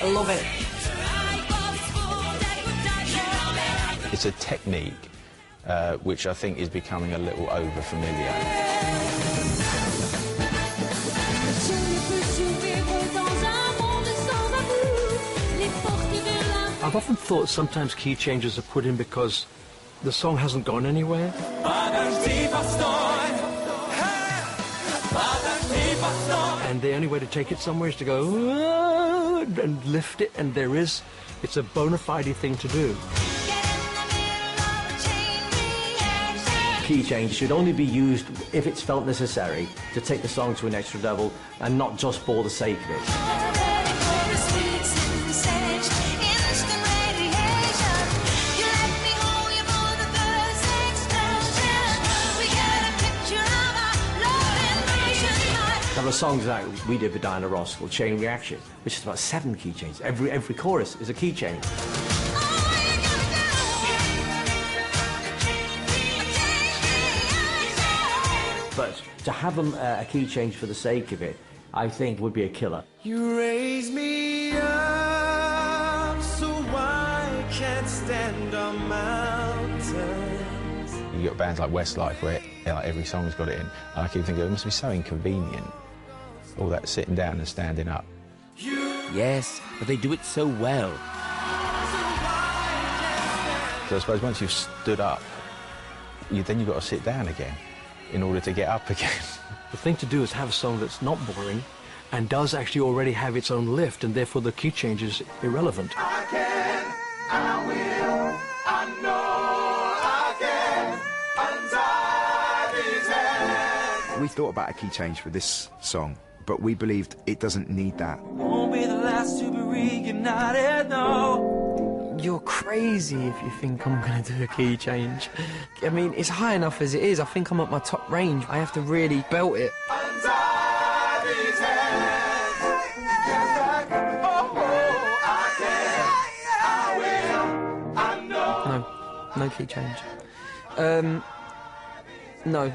I love it. It's a technique which I think is becoming a little over-familiar. I've often thought sometimes key changes are put in because the song hasn't gone anywhere. And the only way to take it somewhere is to go and lift it, and it's a bona fide thing to do. Key change should only be used if it's felt necessary to take the song to an extra level and not just for the sake of it. There are songs like we did with Diana Ross called Chain Reaction, which is about 7 key changes. Every chorus is a key change. But to have a key change for the sake of it, I think would be a killer. You raise me up so I can't stand on mountains. You got bands like Westlife where like, every song's got it in, and I keep thinking it must be so inconvenient, all that sitting down and standing up. Yes, but they do it so well. So I suppose once you've stood up, then you've got to sit down again in order to get up again. The thing to do is have a song that's not boring and does actually already have its own lift, and therefore the key change is irrelevant. I can, I will, I know I can untie these hands. We thought about a key change for this song, but we believed it doesn't need that. Won't be the last to be reunited, no. You're crazy if you think I'm going to do a key change. I mean, it's high enough as it is. I think I'm at my top range. I have to really belt it. Untie these hands. Get back. Oh, I can, I will, I know. No key change. No.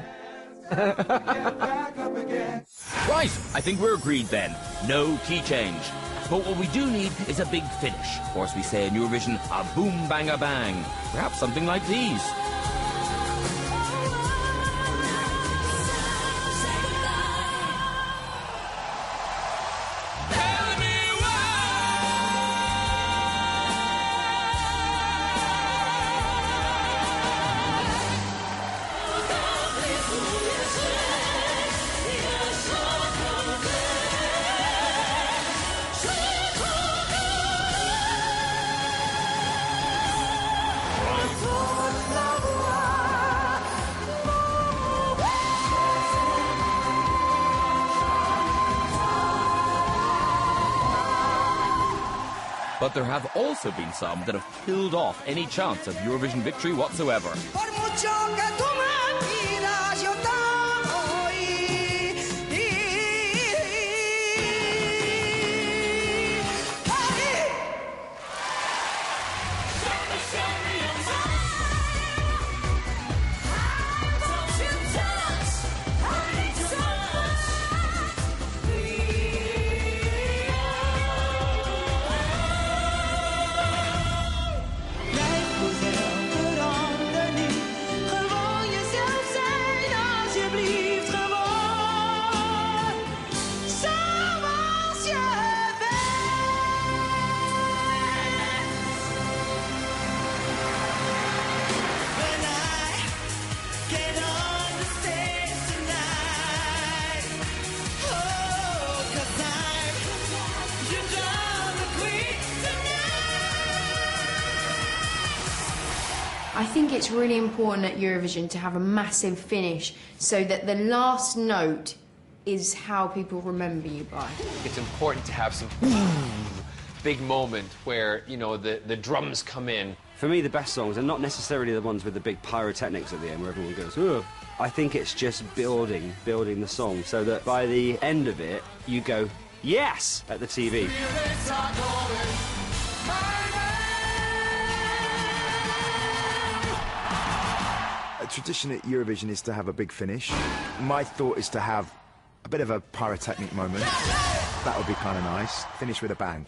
Right, I think we're agreed then. No key change. But what we do need is a big finish. Or as we say in Eurovision, a boom, bang, a bang. Perhaps something like these. But there have also been some that have killed off any chance of Eurovision victory whatsoever. I think it's really important at Eurovision to have a massive finish so that the last note is how people remember you by. It's important to have some big moment where, you know, the drums come in. For me, the best songs are not necessarily the ones with the big pyrotechnics at the end where everyone goes, ugh. I think it's just building the song so that by the end of it, you go, yes, at the TV. A tradition at Eurovision is to have a big finish. My thought is to have a bit of a pyrotechnic moment. That would be kind of nice. Finish with a bang.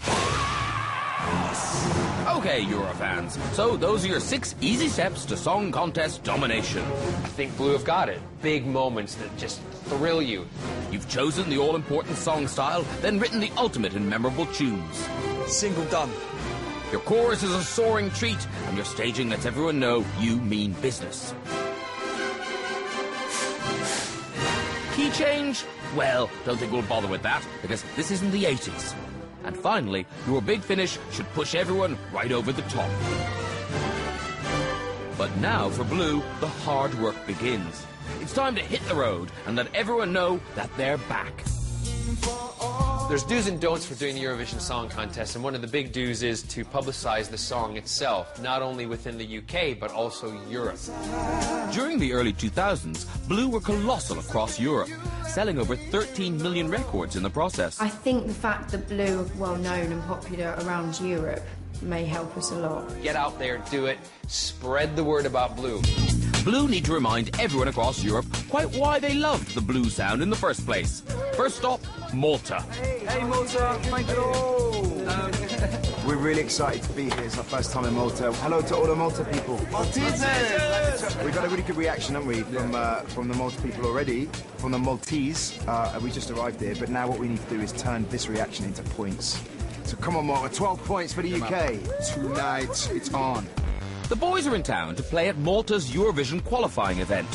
Okay, Eurofans, so those are your 6 easy steps to song contest domination. I think Blue have got it. Big moments that just thrill you. You've chosen the all-important song style, then written the ultimate in memorable tunes. Single done. Your chorus is a soaring treat, and your staging lets everyone know you mean business. Key change? Well, don't think we'll bother with that, because this isn't the 80s. And finally, your big finish should push everyone right over the top. But now, for Blue, the hard work begins. It's time to hit the road and let everyone know that they're back. There's do's and don'ts for doing the Eurovision Song Contest, and one of the big do's is to publicise the song itself, not only within the UK, but also Europe. During the early 2000s, Blue were colossal across Europe, selling over 13 million records in the process. I think the fact that Blue are well known and popular around Europe may help us a lot. Get out there, do it, spread the word about Blue. Blue need to remind everyone across Europe quite why they loved the Blue sound in the first place. First stop, Malta. Hey Malta, thank you. We're really excited to be here. It's our first time in Malta. Hello to all the Malta people. Maltesers! We've got a really good reaction, haven't we, from the Malta people already, from the Maltese. We just arrived here, but now what we need to do is turn this reaction into points. So come on Malta, 12 points for the UK. Tonight, it's on. The boys are in town to play at Malta's Eurovision qualifying event.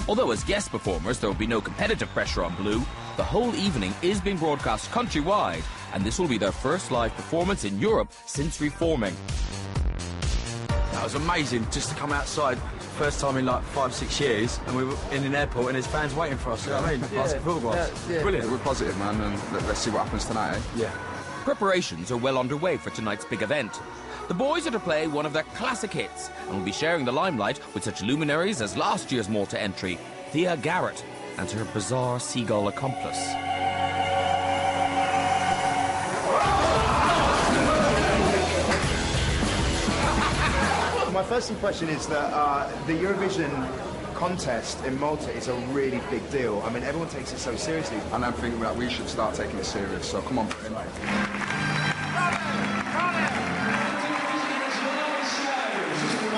Although as guest performers there will be no competitive pressure on Blue, the whole evening is being broadcast countrywide, and this will be their first live performance in Europe since reforming. That was amazing, just to come outside, first time in like 5-6 years, and we were in an airport and there's fans waiting for us, you know what I mean? Yeah. Brilliant. We're positive, man, and let's see what happens tonight, eh? Yeah. Preparations are well underway for tonight's big event. The boys are to play one of their classic hits and will be sharing the limelight with such luminaries as last year's Malta entry, Thea Garrett, and her bizarre seagull accomplice. My first impression is that the Eurovision contest in Malta is a really big deal. I mean, everyone takes it so seriously. And I'm thinking that we should start taking it serious, so come on.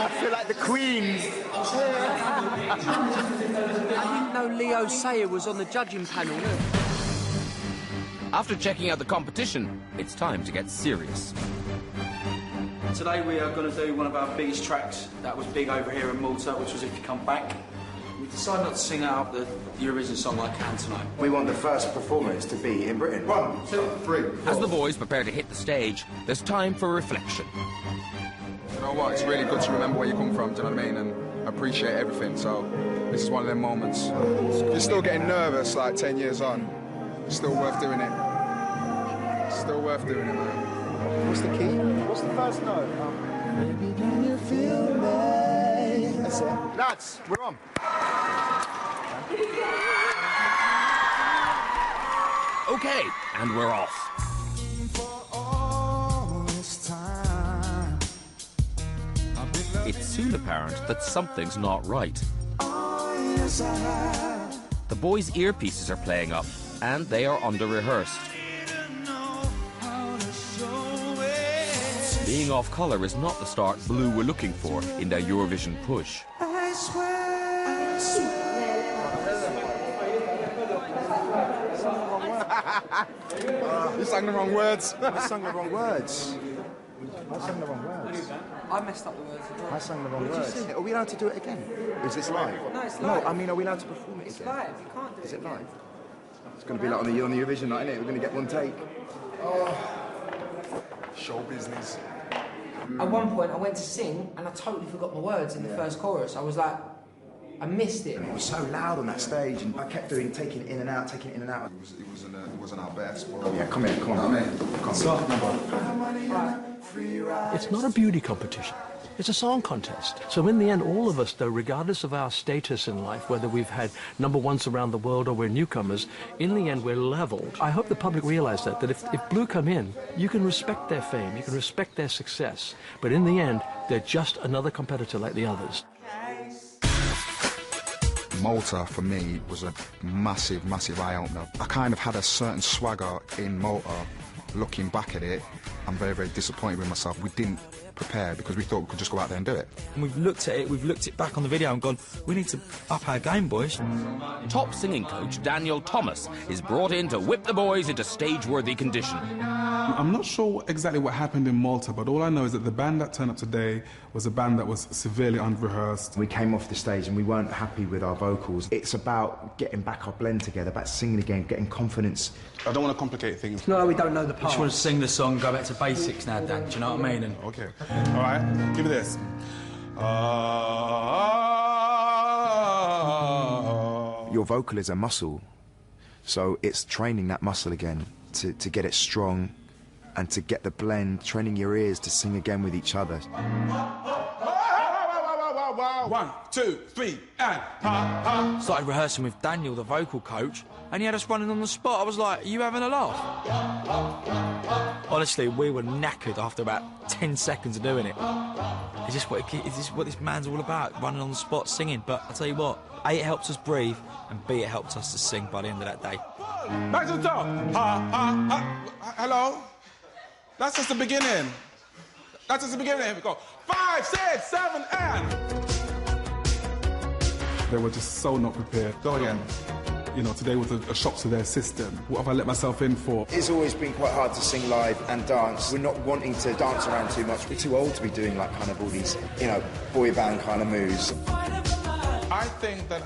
I feel like the Queen. I didn't know Leo Sayer was on the judging panel. After checking out the competition, it's time to get serious. Today we are going to do one of our biggest tracks that was big over here in Malta, which was If You Come Back. We decided not to sing out the Eurovision song like I can tonight. We want the first performers to be in Britain. 1, 2, 3, 4. As the boys prepare to hit the stage, there's time for reflection. You know what, it's really good to remember where you come from, do you know what I mean, and appreciate everything, so this is one of them moments. You're still getting nervous like 10 years on. It's still worth doing it. Still worth doing it, man. What's the key? What's the first note? Baby, can you feel me? That's it. Lads, we're on. Okay, and we're off. It's soon apparent that something's not right. The boys' earpieces are playing up, and they are under-rehearsed. Being off colour is not the start Blue were looking for in their Eurovision push. You sang the wrong words. I sang the wrong words. I sang the wrong words. I messed up the words as well. I sang the wrong words. Are we allowed to do it again? Is this live? No, it's live. No, I mean, are we allowed to perform it again? It's live, you can't do it. Is it live? It's going to be like on the Eurovision night, isn't it? We're going to get one take. Show business. At one point, I went to sing, and I totally forgot my words in the first chorus. I was like, I missed it. It was so loud on that stage, and I kept taking it in and out, taking it in and out. It wasn't our best, but... Yeah, come here, come on. It's not a beauty competition. It's a song contest. So in the end, all of us, though, regardless of our status in life, whether we've had #1s around the world or we're newcomers, in the end, we're level. I hope the public realize that if Blue come in, you can respect their fame, you can respect their success, but in the end, they're just another competitor like the others. Malta, for me, was a massive, massive eye-opener. I kind of had a certain swagger in Malta, looking back at it, I'm very, very disappointed with myself. We didn't prepare because we thought we could just go out there and do it. And we've looked at it back on the video and gone, we need to up our game, boys. Top singing coach Daniel Thomas is brought in to whip the boys into stage-worthy condition. I'm not sure exactly what happened in Malta, but all I know is that the band that turned up today was a band that was severely under-rehearsed. We came off the stage and we weren't happy with our vocals. It's about getting back our blend together, about singing again, getting confidence. I don't want to complicate things. No, we don't know the We part. just want to sing the song, go back to basics now, Dan, do you know what I mean? And Okay. All right, give me this. Your vocal is a muscle, so it's training that muscle again to get it strong and to get the blend, training your ears to sing again with each other. 1, 2, 3, and ha. started rehearsing with Daniel, the vocal coach, and he had us running on the spot. I was like, are you having a laugh? Honestly, we were knackered after about 10 seconds of doing it. Is this what this man's all about, running on the spot, singing? But I'll tell you what, A, it helps us breathe, and B, it helps us to sing by the end of that day. Back to the top. Hello? That's just the beginning. That's just the beginning. Here we go. 5, 6, 7, and... They were just so not prepared. Go again. You know, today was a shock to their system. What have I let myself in for? It's always been quite hard to sing live and dance. We're not wanting to dance around too much. We're too old to be doing like kind of all these, you know, boy band kind of moves. I think that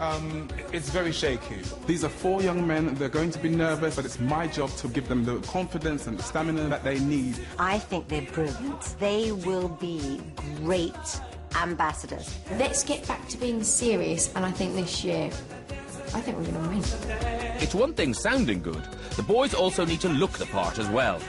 it's very shaky. These are 4 young men. They're going to be nervous, but it's my job to give them the confidence and the stamina that they need. I think they're brilliant. They will be great ambassadors. Let's get back to being serious, and I think this year, I think we're going to win. It's one thing sounding good. The boys also need to look the part as well.